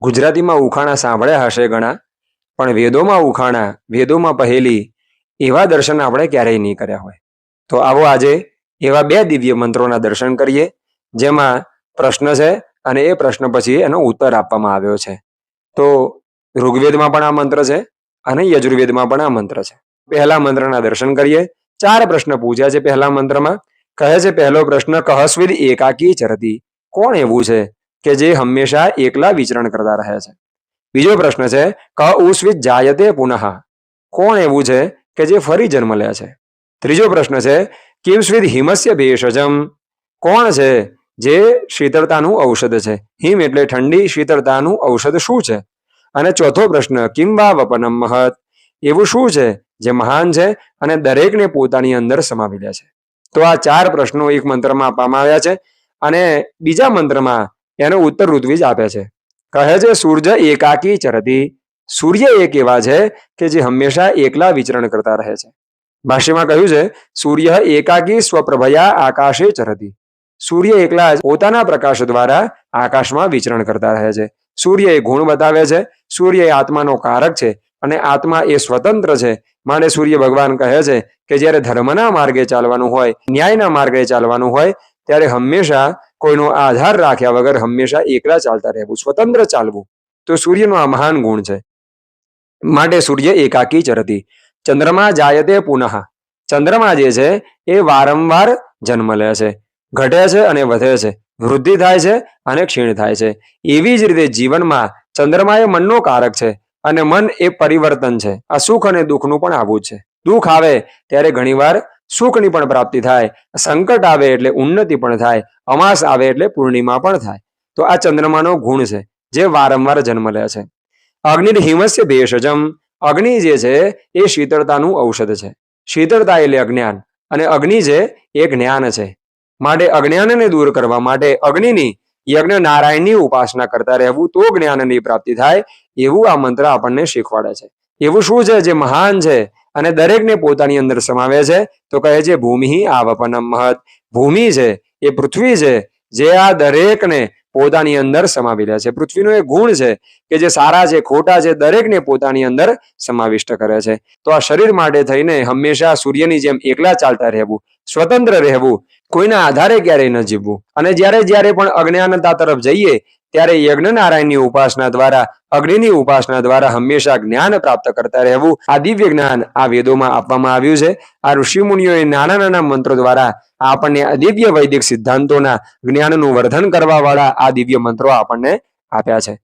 ગુજરાતીમાં ઉખાણા સાંભળ્યા હશે ઘણા, પણ વેદોમાં ઉખાણા, વેદોમાં પહેલી એવા દર્શન આપણે ક્યારેય નહીં કર્યા હોય. તો આવો આજે એવા 2 દિવ્ય મંત્રોના દર્શન કરીએ, જેમાં પ્રશ્ન છે અને એ પ્રશ્ન પછી એનો ઉત્તર આપવામાં આવ્યો છે. તો ઋગ્વેદમાં પણ આ મંત્ર છે અને યજુર્વેદમાં પણ આ મંત્ર છે. પહેલા મંત્રના દર્શન કરીએ. 4 પ્રશ્ન પૂછ્યા છે પહેલા મંત્રમાં. કહે છે પહેલો પ્રશ્ન, કહસ્વિદ એકાકી ચરતી. કોણ એવું છે કે જે હંમેશા એકલા વિચરણ કરતા રહે છે? બીજો પ્રશ્ન છે, ક ઉસ્વિદ જાયતે પુનઃ. કોણ એવું છે કે જે ફરી જન્મ લે છે? ત્રીજો પ્રશ્ન છે, કિમસ્વિદ હિમસ્ય ભેષજમ. કોણ છે જે શીતળતાનું ઔષધ છે? હિમ એટલે ઠંડી, શીતળતાનું ઔષધ શું છે? અને ચોથો પ્રશ્ન, કિંબા વપનમ મહત. એવું શું છે જે મહાન છે અને દરેકને પોતાની અંદર સમાવી લે છે? તો આ 4 પ્રશ્નો એક મંત્રમાં આપવામાં આવ્યા છે અને બીજા મંત્રમાં એનો ઉત્તર ઋત્વિજ આપે છે. કહે છે સૂર્ય એકાકી ચરતી. સૂર્ય એક એવા છે કે જે હંમેશા એકલા વિચરણ કરતા રહે છે. ભાષ્યમાં કહ્યું છે, સૂર્ય એકાકી સ્વપ્રભયા આકાશે ચરતી. સૂર્ય એકલા જ પોતાના પ્રકાશ દ્વારા આકાશમાં વિચરણ કરતા રહે છે. સૂર્ય એ ગુણ બતાવે છે. સૂર્ય એ આત્માનો કારક છે અને આત્મા એ સ્વતંત્ર છે. માટે સૂર્ય ભગવાન કહે છે કે જ્યારે ધર્મના માર્ગે ચાલવાનું હોય, ન્યાયના માર્ગે ચાલવાનું હોય, ત્યારે હંમેશા કોઈનો આધાર રાખ્યા વગર હંમેશા એકલા ચાલતા રહેવું, સ્વતંત્ર ચાલવું. તો સૂર્યનો આ મહાન ગુણ છે. માટે સૂર્ય એકાકી ચરતી. ચંદ્રમા જાયતે પુનઃ. ચંદ્રમા જે છે એ વારંવાર જન્મ લે છે, ઘટે છે અને વધે છે, વૃદ્ધિ થાય છે અને ક્ષીણ થાય છે. એવી જ રીતે જીવનમાં ચંદ્રમા એ મનનો કારક છે અને મન એ પરિવર્તન છે. આ સુખ અને દુઃખનું પણ આવું છે. દુઃખ આવે ત્યારે ઘણીવાર સુખની પણ પ્રાપ્તિ થાય, સંકટ આવે એટલે ઉન્નતિ પણ થાય, અમાસ આવે એટલે પૂર્ણિમા પણ થાય. તો આ ચંદ્રમાનો ગુણ છે જે વારંવાર જન્મ લે છે. અગ્નિ હિમસ્ય ભેષજમ. અગ્નિ જે છે એ શીતળતાનું ઔષધ છે. શીતળતા એટલે અજ્ઞાન અને અગ્નિ છે એ જ્ઞાન છે. માટે અજ્ઞાનને દૂર કરવા માટે અગ્નિની, યજ્ઞ નારાયણની ઉપાસના કરતા રહેવું, તો જ્ઞાનની પ્રાપ્તિ થાય. એવું આ મંત્ર આપણને શીખવાડે છે. એવું શું છે જે મહાન છે અને દરેકને પોતાની અંદર સમાવે છે? તો કહે છે ભૂમિ આવપનમ મહત. ભૂમિ છે એ પૃથ્વી છે જે આ દરેકને પોતાની અંદર સમાવી લે છે. પૃથ્વીનો એ ગુણ છે કે જે સારા છે, ખોટા છે, દરેકને પોતાની અંદર સમાવિષ્ટ કરે છે. તો આ શરીર માટે થઈને હંમેશા સૂર્યની જેમ એકલા ચાલતા રહેવું, સ્વતંત્ર રહેવું, કોઈના આધારે ક્યારેય ન જીવવું. અને જ્યારે પણ અજ્ઞાનતા તરફ જઈએ ત્યારે યજ્ઞ નારાયણની ઉપાસના દ્વારા, અગ્નિની ઉપાસના દ્વારા હંમેશા જ્ઞાન પ્રાપ્ત કરતા રહેવું. આ દિવ્ય જ્ઞાન આ વેદોમાં આપવામાં આવ્યું છે. આ ઋષિમુનિઓએ નાના નાના મંત્રો દ્વારા આપણને દિવ્ય વૈદિક સિદ્ધાંતોના જ્ઞાનનું વર્ધન કરવા વાળા આ દિવ્ય મંત્રો આપણને આપ્યા છે.